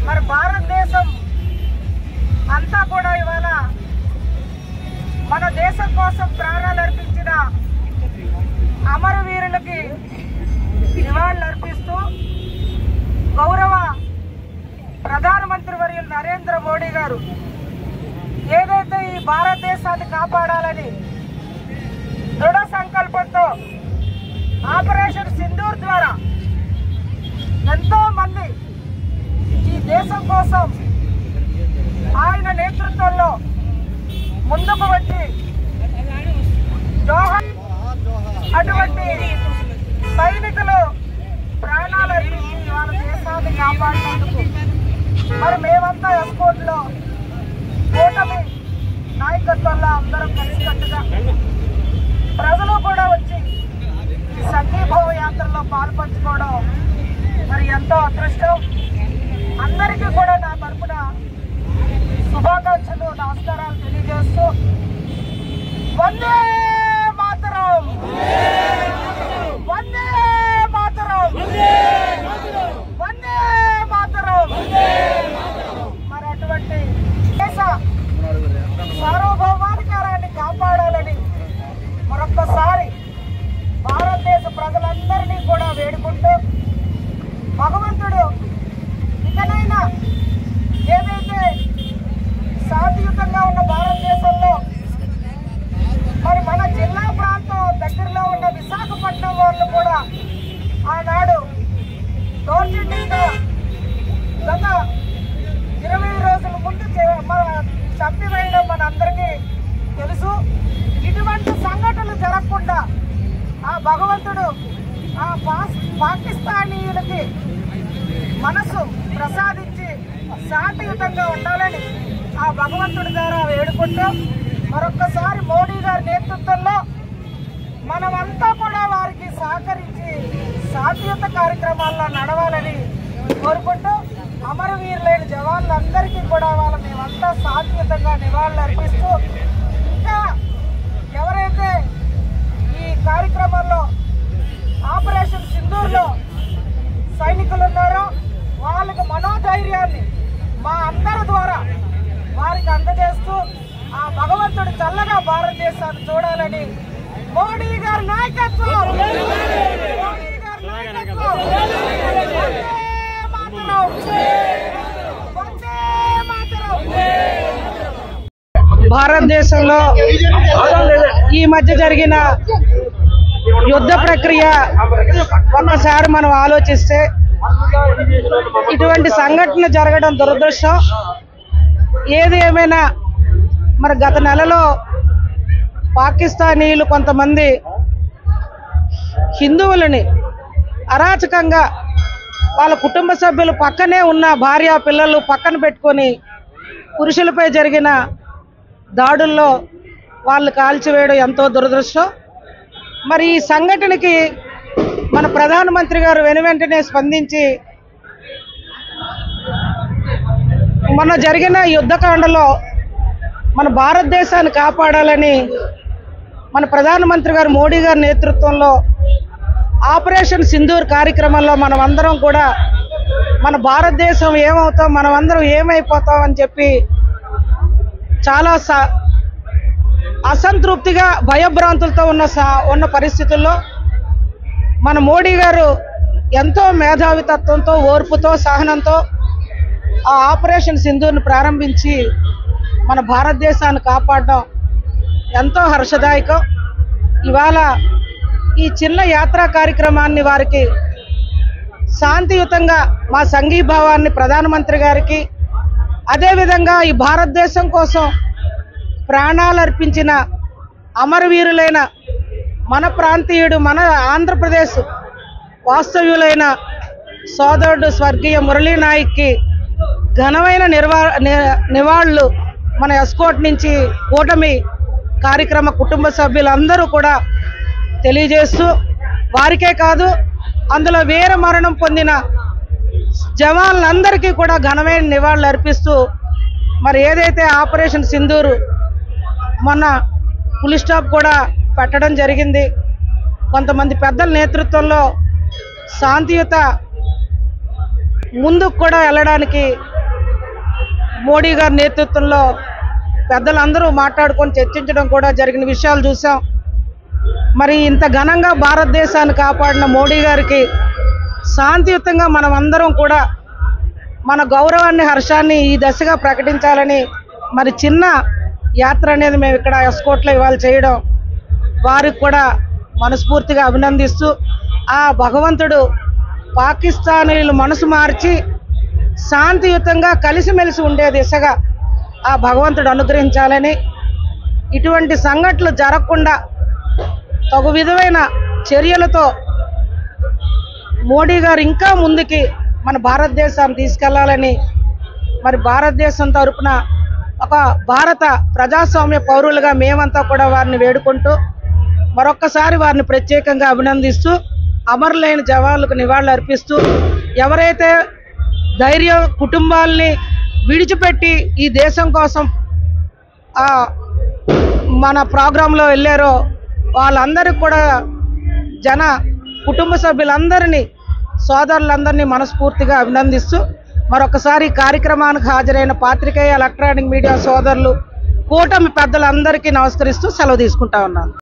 మరి భారతదేశం అంతా కూడా ఇవాళ మన దేశం కోసం ప్రాణాలు అర్పించిన అమరవీరులకి నివాళులు అర్పిస్తూ గౌరవ ప్రధానమంత్రి వర్యులు నరేంద్ర మోడీ గారు ఏదైతే ఈ భారతదేశాన్ని కాపాడాలని దృఢ సంకల్పంతో ఆపరేషన్ సింధూర్ ద్వారా ఎంతో మంది ఈ దేశం కోసం ఆయన నేతృత్వంలో ముందుకు వచ్చి జోహర్ అటువంటి సైనికులు ప్రాణాలు అర్పించి వాళ్ళ దేశాన్ని కాపాడినందుకు మరి మేమంతా ఎస్కోట్లో కూటమి నాయకత్వంలో అందరం కలిసికట్టుగా ప్రజలు కూడా వచ్చి ఈ సంఘీభావ యాత్రలో పాల్పంచుకోవడం మరి ఎంతో అదృష్టం. అందరికీ కూడా నా తరపున శుభాకాంక్షలు నమస్కారాలు తెలియజేస్తూ వందే మాతరం, వందే మాతరం, వందే మాతరం. మరి అటువంటి దేశ సార్వభౌమాధికారాన్ని కాపాడాలని మరొక్కసారి భారతదేశ ప్రజలందరినీ కూడా వేడుకుంటూ భగవంతుడు ఇకనైనా ఏదైతే శాంతియుతంగా ఉన్న భారతదేశంలో మరి మన జిల్లా ప్రాంతం దగ్గరలో ఉన్న విశాఖపట్నం వాళ్ళు కూడా ఆనాడు దౌర్జన్యంగా గత 20 రోజుల ముందు చంపివేయడం మనందరికీ తెలుసు. ఇటువంటి సంఘటనలు జరగకుండా ఆ భగవంతుడు ఆ పాకిస్తానీయులకి మనసు ప్రసాదించి శాంతియుతంగా ఉండాలని ఆ భగవంతుడి ద్వారా వేడుకుంటూ మరొక్కసారి మోడీ గారి నేతృత్వంలో మనమంతా కూడా వారికి సహకరించి శాంతియుత కార్యక్రమాల్లో నడవాలని కోరుకుంటూ అమరవీరులైన జవాన్లందరికీ కూడా మేమంతా శాంతియుతంగా నివాళులు అర్పిస్తూ ఇంకా ఎవరైతే ఈ కార్యక్రమంలో ఆపరేషన్ సింధూర్లో సైనికులు ఉన్నారో వాళ్ళకి మనోధైర్యాన్ని మా అందరి ద్వారా వారికి అందజేస్తూ ఆ భగవంతుడు చల్లగా భారతదేశాన్ని చూడాలని మోడీ గారి నాయకత్వం, మోడీ గారి నాయకత్వం. భారతదేశంలో ఈ మధ్య జరిగిన యుద్ధ ప్రక్రియ ఒక్కసారి మనం ఆలోచిస్తే ఇటువంటి సంఘటన జరగడం దురదృష్టం. ఏది ఏమైనా మరి గత నెలలో పాకిస్తానీయులు కొంతమంది హిందువులని అరాచకంగా వాళ్ళ కుటుంబ సభ్యులు పక్కనే ఉన్న భార్య పిల్లలు పక్కన పెట్టుకొని పురుషులపై జరిగిన దాడుల్లో వాళ్ళు కాల్చివేయడం ఎంతో దురదృష్టం. మరి ఈ సంఘటనకి మన ప్రధానమంత్రి గారు వెనువెంటనే స్పందించి మొన్న జరిగిన యుద్ధకాండలో మన భారతదేశాన్ని కాపాడాలని మన ప్రధానమంత్రి గారు మోడీ గారి నేతృత్వంలో ఆపరేషన్ సింధూర్ కార్యక్రమంలో మనం అందరం కూడా మన భారతదేశం ఏమవుతాం, మనం అందరం ఏమైపోతాం అని చెప్పి చాలా అసంతృప్తిగా భయభ్రాంతులతో ఉన్న పరిస్థితుల్లో మన మోడీ గారు ఎంతో మేధావితత్వంతో, ఓర్పుతో, సహనంతో ఆ ఆపరేషన్ సింధూర్ని ప్రారంభించి మన భారతదేశాన్ని కాపాడడం ఎంతో హర్షదాయకం. ఇవాళ ఈ చిన్న యాత్రా కార్యక్రమాన్ని వారికి శాంతియుతంగా మా సంఘీభావాన్ని ప్రధానమంత్రి గారికి, అదేవిధంగా ఈ భారతదేశం కోసం ప్రాణాలు అర్పించిన అమరవీరులైన మన ప్రాంతీయుడు, మన ఆంధ్రప్రదేశ్ వాస్తవ్యులైన సోదరుడు స్వర్గీయ మురళీ నాయక్కి ఘనమైన నివాళులు మన ఎస్కోట్ నుంచి కూటమి కార్యక్రమ కుటుంబ సభ్యులందరూ కూడా తెలియజేస్తూ, వారికే కాదు అందులో వీర మరణం పొందిన జవాన్లందరికీ కూడా ఘనమైన నివాళులు అర్పిస్తూ, మరి ఏదైతే ఆపరేషన్ సింధూరు మొన్న ఫుల్ స్టాప్ కూడా పెట్టడం జరిగింది, కొంతమంది పెద్దల నేతృత్వంలో శాంతియుత ముందుకు కూడా వెళ్ళడానికి మోడీ గారి నేతృత్వంలో పెద్దలందరూ మాట్లాడుకొని చర్చించడం కూడా జరిగిన విషయాలు చూసాం. మరి ఇంత ఘనంగా భారతదేశాన్ని కాపాడిన మోడీ గారికి శాంతియుతంగా మనం అందరం కూడా మన గౌరవాన్ని, హర్షాన్ని ఈ దశగా ప్రకటించాలని మరి చిన్న యాత్ర అనేది మేము ఇక్కడ ఎస్కోట్లో ఇవాళ చేయడం వారికి కూడా మనస్ఫూర్తిగా అభినందిస్తూ, ఆ భగవంతుడు పాకిస్తానీలు మనసు మార్చి శాంతియుతంగా కలిసిమెలిసి ఉండే దిశగా ఆ భగవంతుడు అనుగ్రహించాలని, ఇటువంటి సంఘటనలు జరగకుండా తగు విధమైన చర్యలతో మోడీ గారు ఇంకా ముందుకి మన భారతదేశాన్ని తీసుకెళ్లాలని మరి భారతదేశం తరపున ఒక భారత ప్రజాస్వామ్య పౌరులుగా మేమంతా కూడా వారిని వేడుకుంటూ మరొక్కసారి వారిని ప్రత్యేకంగా అభినందిస్తూ, అమరులైన జవాన్లకు నివాళులు అర్పిస్తూ, ఎవరైతే ధైర్యం కుటుంబాల్ని విడిచిపెట్టి ఈ దేశం కోసం మన ప్రోగ్రాంలో వెళ్ళారో వాళ్ళందరికీ కూడా కుటుంబ సభ్యులందరినీ, సోదరులందరినీ మనస్ఫూర్తిగా అభినందిస్తూ మరొకసారి కార్యక్రమానికి హాజరైన పాత్రికేయ, ఎలక్ట్రానిక్ మీడియా సోదరులు, కూటమి పెద్దలందరికీ నమస్కరిస్తూ సెలవు తీసుకుంటా ఉన్నాను.